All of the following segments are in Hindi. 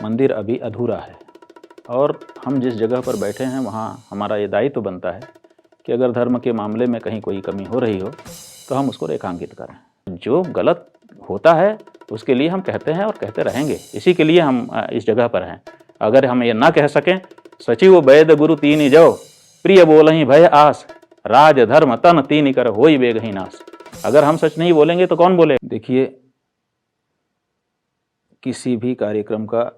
मंदिर अभी अधूरा है और हम जिस जगह पर बैठे हैं वहाँ हमारा ये दायित्व बनता है कि अगर धर्म के मामले में कहीं कोई कमी हो रही हो तो हम उसको रेखांकित करें। जो गलत होता है उसके लिए हम कहते हैं और कहते रहेंगे, इसी के लिए हम इस जगह पर हैं। अगर हम ये ना कह सकें, सचिव वैद गुरु तीन जो प्रिय बोलहि भय आस, राज धर्म तन तीन कर होई बेगहि नास। अगर हम सच नहीं बोलेंगे तो कौन बोले। देखिए, किसी भी कार्यक्रम का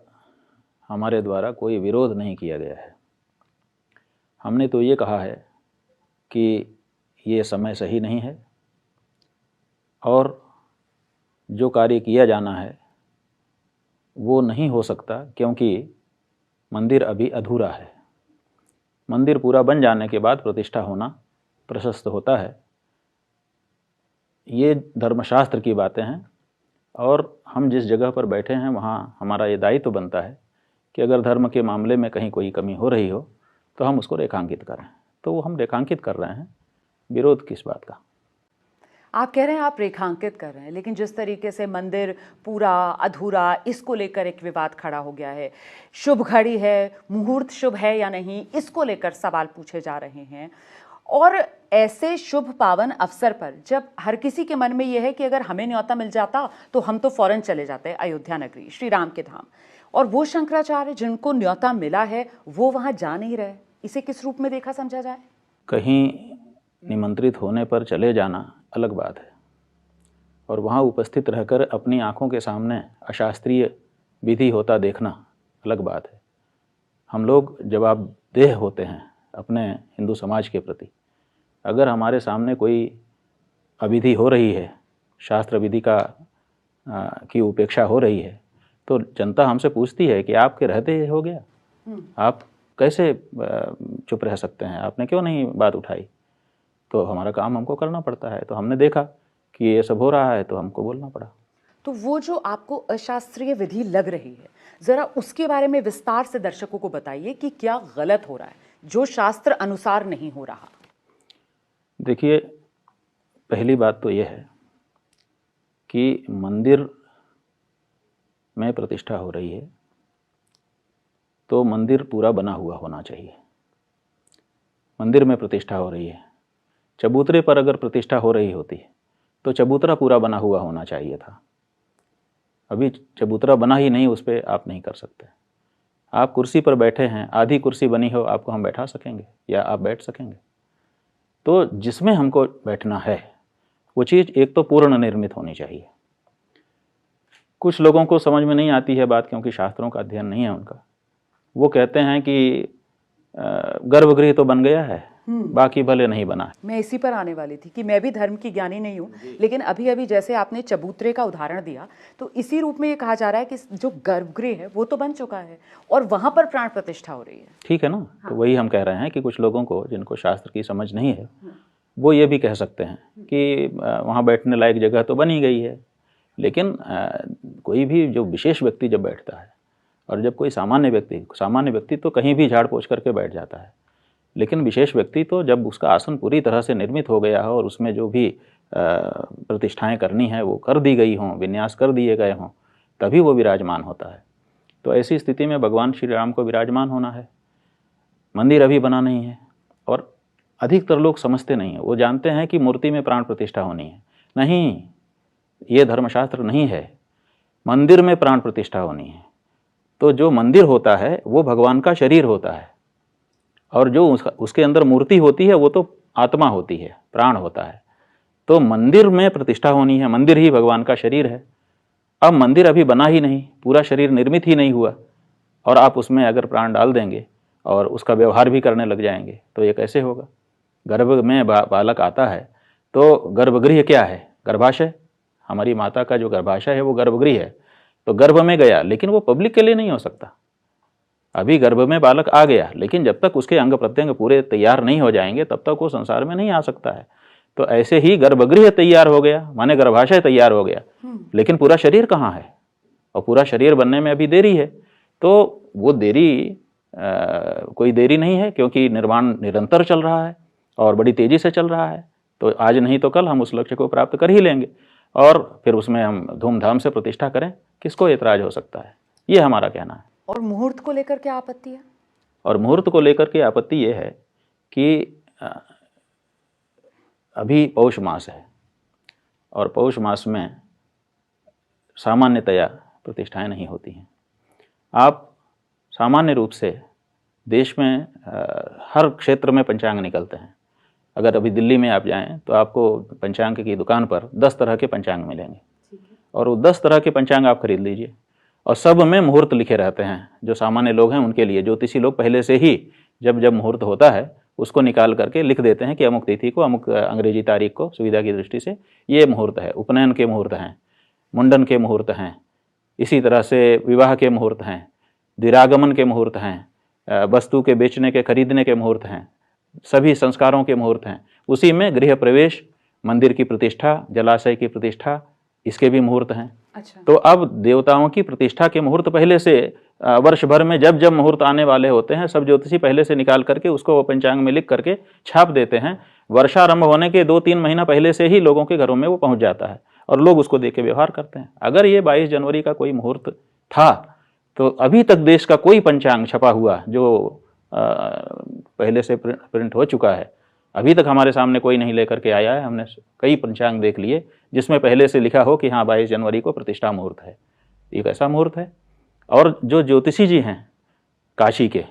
हमारे द्वारा कोई विरोध नहीं किया गया है। हमने तो ये कहा है कि ये समय सही नहीं है और जो कार्य किया जाना है वो नहीं हो सकता, क्योंकि मंदिर अभी अधूरा है। मंदिर पूरा बन जाने के बाद प्रतिष्ठा होना प्रशस्त होता है। ये धर्मशास्त्र की बातें हैं और हम जिस जगह पर बैठे हैं वहाँ हमारा ये दायित्व बनता है कि अगर धर्म के मामले में कहीं कोई कमी हो रही हो तो हम उसको रेखांकित करें। तो वो हम रेखांकित कर रहे हैं, विरोध किस बात का। आप कह रहे हैं आप रेखांकित कर रहे हैं, लेकिन जिस तरीके से मंदिर पूरा अधूरा, इसको लेकर एक विवाद खड़ा हो गया है। शुभ घड़ी है, मुहूर्त शुभ है या नहीं, इसको लेकर सवाल पूछे जा रहे हैं। और ऐसे शुभ पावन अवसर पर जब हर किसी के मन में यह है कि अगर हमें न्योता मिल जाता तो हम तो फौरन चले जाते अयोध्या नगरी, श्री राम के धाम, और वो शंकराचार्य जिनको न्योता मिला है वो वहाँ जा नहीं रहे, इसे किस रूप में देखा समझा जाए? कहीं निमंत्रित होने पर चले जाना अलग बात है और वहाँ उपस्थित रहकर अपनी आँखों के सामने अशास्त्रीय विधि होता देखना अलग बात है। हम लोग जवाबदेह होते हैं अपने हिंदू समाज के प्रति। अगर हमारे सामने कोई अविधि हो रही है, शास्त्र विधि की उपेक्षा हो रही है, तो जनता हमसे पूछती है कि आपके रहते ही हो गया, आप कैसे चुप रह सकते हैं, आपने क्यों नहीं बात उठाई। तो हमारा काम हमको करना पड़ता है। तो हमने देखा कि ये सब हो रहा है तो हमको बोलना पड़ा। तो वो जो आपको अशास्त्रीय विधि लग रही है, ज़रा उसके बारे में विस्तार से दर्शकों को बताइए कि क्या गलत हो रहा है जो शास्त्र अनुसार नहीं हो रहा। देखिए, पहली बात तो ये है कि मंदिर में प्रतिष्ठा हो रही है तो मंदिर पूरा बना हुआ होना चाहिए। मंदिर में प्रतिष्ठा हो रही है, चबूतरे पर अगर प्रतिष्ठा हो रही होती तो चबूतरा पूरा बना हुआ होना चाहिए था। अभी चबूतरा बना ही नहीं, उस पर आप नहीं कर सकते। आप कुर्सी पर बैठे हैं, आधी कुर्सी बनी हो, आपको हम बैठा सकेंगे या आप बैठ सकेंगे? तो जिसमें हमको बैठना है वो चीज़ एक तो पूर्ण निर्मित होनी चाहिए। कुछ लोगों को समझ में नहीं आती है बात, क्योंकि शास्त्रों का अध्ययन नहीं है उनका। वो कहते हैं कि गर्भगृह तो बन गया है, बाकी भले नहीं बना है। मैं इसी पर आने वाली थी कि मैं भी धर्म की ज्ञानी नहीं हूँ, लेकिन अभी अभी जैसे आपने चबूतरे का उदाहरण दिया तो इसी रूप में ये कहा जा रहा है कि जो गर्भगृह है वो तो बन चुका है और वहां पर प्राण प्रतिष्ठा हो रही है। ठीक है ना। हाँ। तो वही हम कह रहे हैं कि कुछ लोगों को जिनको शास्त्र की समझ नहीं है वो ये भी कह सकते हैं कि वहाँ बैठने लायक जगह तो बनी गई है, लेकिन कोई भी जो विशेष व्यक्ति जब बैठता है और जब कोई सामान्य व्यक्ति तो कहीं भी झाड़ पोंछ करके बैठ जाता है, लेकिन विशेष व्यक्ति तो जब उसका आसन पूरी तरह से निर्मित हो गया हो और उसमें जो भी प्रतिष्ठाएं करनी है वो कर दी गई हों, विन्यास कर दिए गए हों, तभी वो विराजमान होता है। तो ऐसी स्थिति में भगवान श्री राम को विराजमान होना है। मंदिर अभी बना नहीं है और अधिकतर लोग समझते नहीं हैं। वो जानते हैं कि मूर्ति में प्राण प्रतिष्ठा होनी है। नहीं, ये धर्मशास्त्र नहीं है। मंदिर में प्राण प्रतिष्ठा होनी है। तो जो मंदिर होता है वो भगवान का शरीर होता है और जो उसके अंदर मूर्ति होती है वो तो आत्मा होती है, प्राण होता है। तो मंदिर में प्रतिष्ठा होनी है, मंदिर ही भगवान का शरीर है। अब मंदिर अभी बना ही नहीं, पूरा शरीर निर्मित ही नहीं हुआ और आप उसमें अगर प्राण डाल देंगे और उसका व्यवहार भी करने लग जाएंगे तो ये कैसे होगा। गर्भ में बालक आता है तो गर्भगृह क्या है? गर्भाशय। हमारी माता का जो गर्भाशय है वो गर्भगृह है। तो गर्भ में गया, लेकिन वो पब्लिक के लिए नहीं हो सकता। अभी गर्भ में बालक आ गया, लेकिन जब तक उसके अंग प्रत्यंग पूरे तैयार नहीं हो जाएंगे तब तक वो संसार में नहीं आ सकता है। तो ऐसे ही गर्भगृह तैयार हो गया, माने गर्भाशय तैयार हो गया, लेकिन पूरा शरीर कहाँ है? और पूरा शरीर बनने में अभी देरी है। तो वो देरी कोई देरी नहीं है, क्योंकि निर्माण निरंतर चल रहा है और बड़ी तेजी से चल रहा है। तो आज नहीं तो कल हम उस लक्ष्य को प्राप्त कर ही लेंगे और फिर उसमें हम धूमधाम से प्रतिष्ठा करें, किसको ऐतराज हो सकता है? ये हमारा कहना है। और मुहूर्त को लेकर क्या आपत्ति है? और मुहूर्त को लेकर के आपत्ति ये है कि अभी पौष मास है और पौष मास में सामान्यतया प्रतिष्ठाएं नहीं होती हैं। आप सामान्य रूप से देश में हर क्षेत्र में पंचांग निकलते हैं। अगर अभी दिल्ली में आप जाएं तो आपको पंचांग की दुकान पर 10 तरह के पंचांग मिलेंगे और वो 10 तरह के पंचांग आप खरीद लीजिए और सब में मुहूर्त लिखे रहते हैं। जो सामान्य लोग हैं उनके लिए, ज्योतिषी लोग पहले से ही जब जब मुहूर्त होता है उसको निकाल करके लिख देते हैं कि अमुक तिथि को, अमुक अंग्रेजी तारीख को सुविधा की दृष्टि से ये मुहूर्त है। उपनयन के मुहूर्त हैं, मुंडन के मुहूर्त हैं, इसी तरह से विवाह के मुहूर्त हैं, दिरागमन के मुहूर्त हैं, वस्तु के बेचने के खरीदने के मुहूर्त हैं, सभी संस्कारों के मुहूर्त हैं। उसी में गृह प्रवेश, मंदिर की प्रतिष्ठा, जलाशय की प्रतिष्ठा, इसके भी मुहूर्त हैं। अच्छा। तो अब देवताओं की प्रतिष्ठा के मुहूर्त पहले से वर्ष भर में जब जब मुहूर्त आने वाले होते हैं सब ज्योतिषी पहले से निकाल करके उसको पंचांग में लिख करके छाप देते हैं। वर्षारंभ होने के 2-3 महीना पहले से ही लोगों के घरों में वो पहुंच जाता है और लोग उसको देख के व्यवहार करते हैं। अगर ये 22 जनवरी का कोई मुहूर्त था तो अभी तक देश का कोई पंचांग छपा हुआ जो पहले से प्रिंट हो चुका है, अभी तक हमारे सामने कोई नहीं लेकर के आया है। हमने कई पंचांग देख लिए जिसमें पहले से लिखा हो कि हाँ 22 जनवरी को प्रतिष्ठा मुहूर्त है। एक ऐसा मुहूर्त है। और जो ज्योतिषी जी हैं काशी के,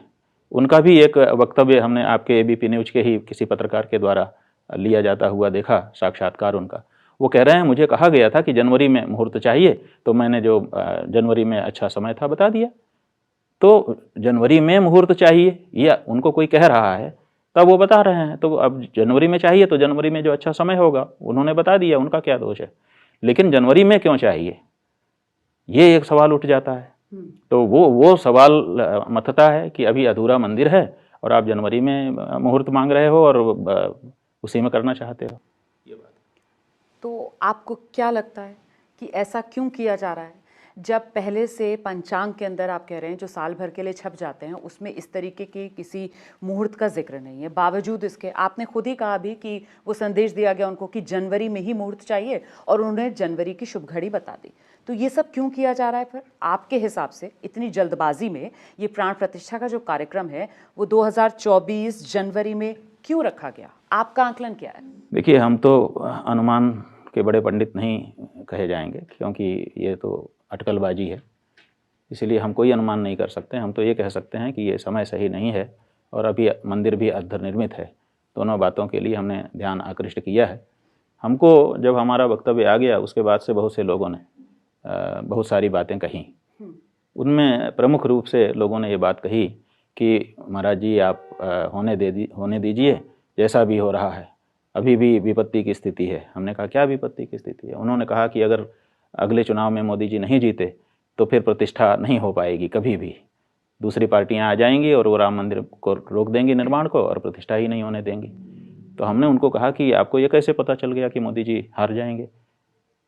उनका भी एक वक्तव्य हमने आपके एबीपी न्यूज के ही किसी पत्रकार के द्वारा लिया जाता हुआ देखा, साक्षात्कार उनका। वो कह रहे हैं मुझे कहा गया था कि जनवरी में मुहूर्त चाहिए तो मैंने जो जनवरी में अच्छा समय था बता दिया। तो जनवरी में मुहूर्त चाहिए या उनको कोई कह रहा है तब वो बता रहे हैं, तो अब जनवरी में चाहिए तो जनवरी में जो अच्छा समय होगा उन्होंने बता दिया, उनका क्या दोष है। लेकिन जनवरी में क्यों चाहिए, ये एक सवाल उठ जाता है। तो वो सवाल मथता है कि अभी अधूरा मंदिर है और आप जनवरी में मुहूर्त मांग रहे हो और उसी में करना चाहते हो। ये बात। तो आपको क्या लगता है कि ऐसा क्यों किया जा रहा है जब पहले से पंचांग के अंदर आप कह रहे हैं जो साल भर के लिए छप जाते हैं उसमें इस तरीके के किसी मुहूर्त का जिक्र नहीं है। बावजूद इसके आपने खुद ही कहा भी कि वो संदेश दिया गया उनको कि जनवरी में ही मुहूर्त चाहिए और उन्होंने जनवरी की शुभ घड़ी बता दी। तो ये सब क्यों किया जा रहा है फिर आपके हिसाब से इतनी जल्दबाजी में? ये प्राण प्रतिष्ठा का जो कार्यक्रम है वो 2024 जनवरी में क्यों रखा गया? आपका आंकलन क्या है? देखिए, हम तो अनुमान के बड़े पंडित नहीं कहे जाएंगे क्योंकि ये तो अटकलबाजी है, इसलिए हम कोई अनुमान नहीं कर सकते। हम तो ये कह सकते हैं कि ये समय सही नहीं है और अभी मंदिर भी अर्धनिर्मित है। दोनों बातों के लिए हमने ध्यान आकृष्ट किया है। हमको जब हमारा वक्तव्य आ गया उसके बाद से बहुत से लोगों ने बहुत सारी बातें कही। उनमें प्रमुख रूप से लोगों ने ये बात कही कि महाराज जी आप होने दीजिए, जैसा भी हो रहा है अभी भी विपत्ति की स्थिति है। हमने कहा क्या विपत्ति की स्थिति है? उन्होंने कहा कि अगर अगले चुनाव में मोदी जी नहीं जीते तो फिर प्रतिष्ठा नहीं हो पाएगी कभी भी। दूसरी पार्टियां आ जाएंगी और वो राम मंदिर को रोक देंगी निर्माण को और प्रतिष्ठा ही नहीं होने देंगी। तो हमने उनको कहा कि आपको ये कैसे पता चल गया कि मोदी जी हार जाएंगे?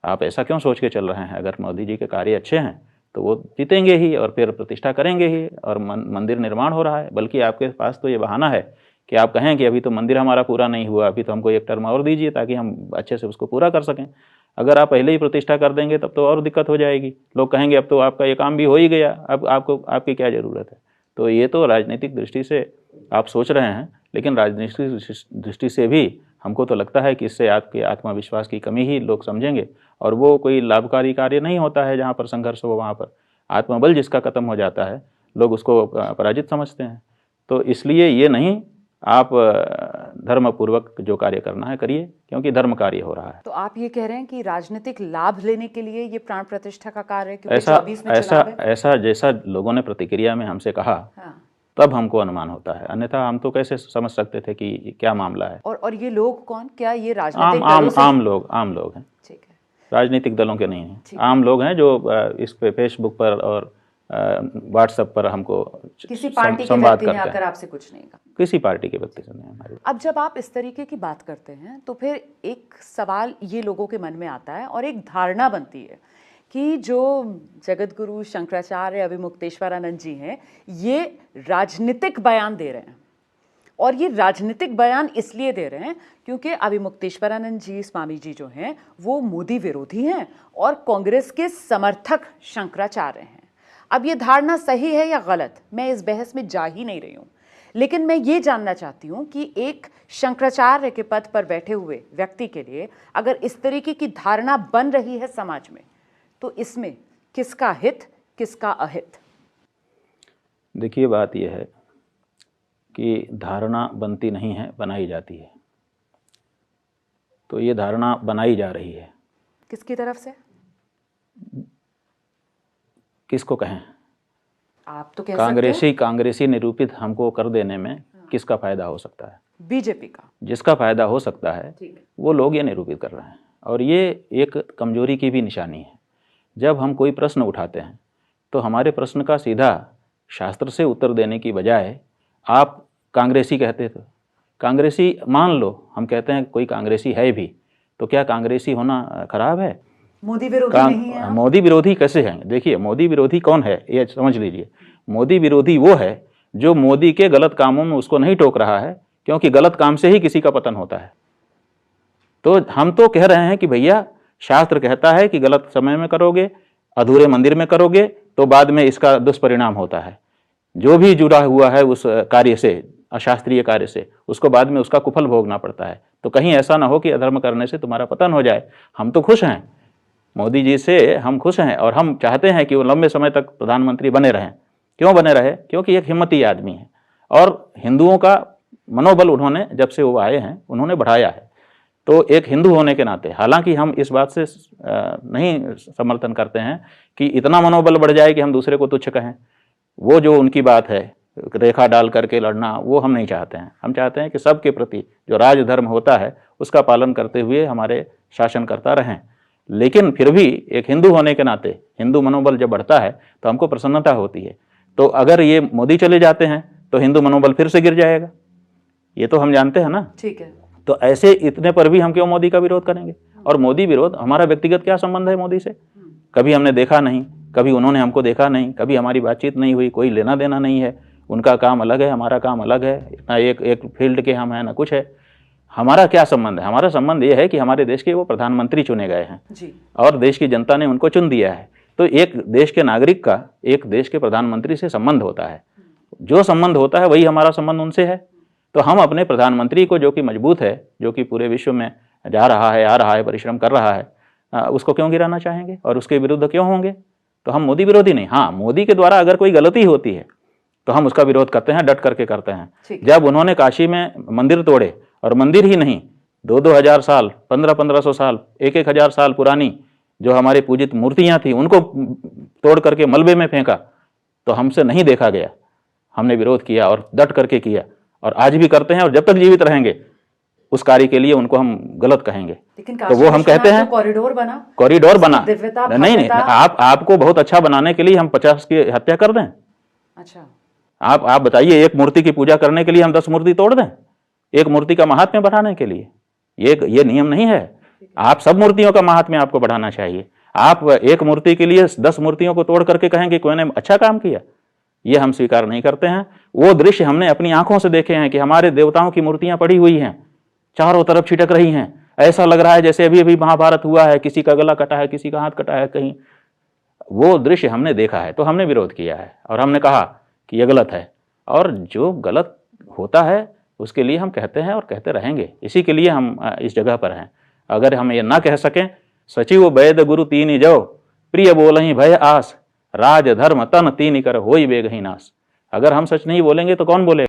आप ऐसा क्यों सोच के चल रहे हैं? अगर मोदी जी के कार्य अच्छे हैं तो वो जीतेंगे ही और फिर प्रतिष्ठा करेंगे ही और मंदिर निर्माण हो रहा है। बल्कि आपके पास तो ये बहाना है कि आप कहें कि अभी तो मंदिर हमारा पूरा नहीं हुआ, अभी तो हमको एक टर्म और दीजिए ताकि हम अच्छे से उसको पूरा कर सकें। अगर आप पहले ही प्रतिष्ठा कर देंगे तब तो और दिक्कत हो जाएगी। लोग कहेंगे अब तो आपका ये काम भी हो ही गया, अब आपकी क्या ज़रूरत है? तो ये तो राजनीतिक दृष्टि से आप सोच रहे हैं, लेकिन राजनीतिक दृष्टि से भी हमको तो लगता है कि इससे आपके आत्मविश्वास की कमी ही लोग समझेंगे और वो कोई लाभकारी कार्य नहीं होता है। जहाँ पर संघर्ष हो वहाँ पर आत्मबल जिसका खत्म हो जाता है लोग उसको पराजित समझते हैं। तो इसलिए ये नहीं, आप धर्मपूर्वक जो कार्य करना है करिए क्योंकि धर्म कार्य हो रहा है। तो आप ये कह रहे हैं कि राजनीतिक लाभ लेने के लिए ये प्राण प्रतिष्ठा का कार्य है क्योंकि 24 में चुनाव है? ऐसा जैसा लोगों ने प्रतिक्रिया में हमसे कहा हाँ। तब हमको अनुमान होता है, अन्यथा हम तो कैसे समझ सकते थे कि क्या मामला है। और ये लोग कौन, क्या ये राजनीतिक दलों से? आम लोग हैं। ठीक है, राजनीतिक दलों के नहीं हैं, आम लोग हैं जो इस पे फेसबुक पर और व्हाट्सएप पर हमको किसी पार्टी के संवाद व्यक्ति ने करते आकर हैं। आपसे कुछ नहीं कहा? किसी पार्टी के व्यक्ति से नहीं हमारी। अब जब आप इस तरीके की बात करते हैं तो फिर एक सवाल ये लोगों के मन में आता है और एक धारणा बनती है कि जो जगत गुरु शंकराचार्य अभिमुक्तेश्वरानंद जी हैं ये राजनीतिक बयान दे रहे हैं और ये राजनीतिक बयान इसलिए दे रहे हैं क्योंकि अभिमुक्तेश्वरानंद जी स्वामी जी जो हैं वो मोदी विरोधी हैं और कांग्रेस के समर्थक शंकराचार्य हैं। अब ये धारणा सही है या गलत, मैं इस बहस में जा ही नहीं रही हूँ, लेकिन मैं ये जानना चाहती हूँ कि एक शंकराचार्य के पद पर बैठे हुए व्यक्ति के लिए अगर इस तरीके की धारणा बन रही है समाज में, तो इसमें किसका हित किसका अहित? देखिए, बात यह है कि धारणा बनती नहीं है, बनाई जाती है। तो ये धारणा बनाई जा रही है। किसकी तरफ से? किसको कहें? आप तो कह सकते हैं। कांग्रेसी निरूपित हमको कर देने में किसका फायदा हो सकता है? बीजेपी का। जिसका फायदा हो सकता है वो लोग ये निरूपित कर रहे हैं, और ये एक कमजोरी की भी निशानी है। जब हम कोई प्रश्न उठाते हैं तो हमारे प्रश्न का सीधा शास्त्र से उत्तर देने की बजाय आप कांग्रेसी कहते थे। कांग्रेसी मान लो, हम कहते हैं कोई कांग्रेसी है भी, तो क्या कांग्रेसी होना खराब है? मोदी विरोधी नहीं है? मोदी विरोधी कैसे हैं? देखिए, मोदी विरोधी कौन है ये समझ लीजिए। मोदी विरोधी वो है जो मोदी के गलत कामों में उसको नहीं टोक रहा है, क्योंकि गलत काम से ही किसी का पतन होता है। तो हम तो कह रहे हैं कि भैया, शास्त्र कहता है कि गलत समय में करोगे, अधूरे मंदिर में करोगे तो बाद में इसका दुष्परिणाम होता है। जो भी जुड़ा हुआ है उस कार्य से, अशास्त्रीय कार्य से, उसको बाद में उसका कुफल भोगना पड़ता है। तो कहीं ऐसा ना हो कि अधर्म करने से तुम्हारा पतन हो जाए। हम तो खुश हैं, मोदी जी से हम खुश हैं, और हम चाहते हैं कि वो लंबे समय तक प्रधानमंत्री बने रहें। क्यों बने रहे? क्योंकि एक हिम्मती आदमी है, और हिंदुओं का मनोबल उन्होंने जब से वो आए हैं उन्होंने बढ़ाया है। तो एक हिंदू होने के नाते, हालांकि हम इस बात से नहीं समर्थन करते हैं कि इतना मनोबल बढ़ जाए कि हम दूसरे को तुच्छ कहें। वो जो उनकी बात है, रेखा डाल करके लड़ना, वो हम नहीं चाहते हैं। हम चाहते हैं कि सबके प्रति जो राजधर्म होता है उसका पालन करते हुए हमारे शासन करता रहें। लेकिन फिर भी एक हिंदू होने के नाते हिंदू मनोबल जब बढ़ता है तो हमको प्रसन्नता होती है। तो अगर ये मोदी चले जाते हैं तो हिंदू मनोबल फिर से गिर जाएगा, ये तो हम जानते हैं ना। ठीक है। तो ऐसे इतने पर भी हम क्यों मोदी का विरोध करेंगे? और मोदी विरोध, हमारा व्यक्तिगत क्या संबंध है मोदी से? कभी हमने देखा नहीं, कभी उन्होंने हमको देखा नहीं, कभी हमारी बातचीत नहीं हुई, कोई लेना देना नहीं है। उनका काम अलग है, हमारा काम अलग है, ना एक फील्ड के हम हैं ना कुछ है। हमारा क्या संबंध है? हमारा संबंध ये है कि हमारे देश के वो प्रधानमंत्री चुने गए हैं जी, और देश की जनता ने उनको चुन दिया है। तो एक देश के नागरिक का एक देश के प्रधानमंत्री से संबंध होता है, जो संबंध होता है वही हमारा संबंध उनसे है। तो हम अपने प्रधानमंत्री को, जो कि मजबूत है, जो कि पूरे विश्व में जा रहा है, आ रहा है, परिश्रम कर रहा है, उसको क्यों गिराना चाहेंगे और उसके विरुद्ध क्यों होंगे? तो हम मोदी विरोधी नहीं। हाँ, मोदी के द्वारा अगर कोई गलती होती है तो हम उसका विरोध करते हैं, डट करके करते हैं। जब उन्होंने काशी में मंदिर तोड़े, और मंदिर ही नहीं, 2-2 हज़ार साल, 1500-1500 साल, 1-1 हज़ार साल पुरानी जो हमारी पूजित मूर्तियां थी उनको तोड़ करके मलबे में फेंका, तो हमसे नहीं देखा गया। हमने विरोध किया और डट करके किया, और आज भी करते हैं, और जब तक जीवित रहेंगे उस कार्य के लिए उनको हम गलत कहेंगे। तो वो हम कहते हैं कॉरिडोर बना। नहीं, आपको बहुत अच्छा बनाने के लिए हम 50 की हत्या कर दें? अच्छा, आप बताइए, एक मूर्ति की पूजा करने के लिए हम 10 मूर्ति तोड़ दें? एक मूर्ति का महात्म्य बढ़ाने के लिए? ये नियम नहीं है। आप सब मूर्तियों का महात्म्य आपको बढ़ाना चाहिए। आप एक मूर्ति के लिए 10 मूर्तियों को तोड़ करके कहेंगे कोई ने अच्छा काम किया, ये हम स्वीकार नहीं करते हैं। वो दृश्य हमने अपनी आंखों से देखे हैं कि हमारे देवताओं की मूर्तियां पड़ी हुई हैं, चारों तरफ छिटक रही हैं। ऐसा लग रहा है जैसे अभी अभी महाभारत हुआ है, किसी का गला कटा है, किसी का हाथ कटा है कहीं। वो दृश्य हमने देखा है, तो हमने विरोध किया है, और हमने कहा कि ये गलत है। और जो गलत होता है उसके लिए हम कहते हैं और कहते रहेंगे। इसी के लिए हम इस जगह पर हैं। अगर हम ये ना कह सकें, सचिव वैद गुरु तीन जो, प्रिय बोलहि भय आस, राज धर्म तन तीन कर होई बेगहि नास। अगर हम सच नहीं बोलेंगे तो कौन बोलेगा?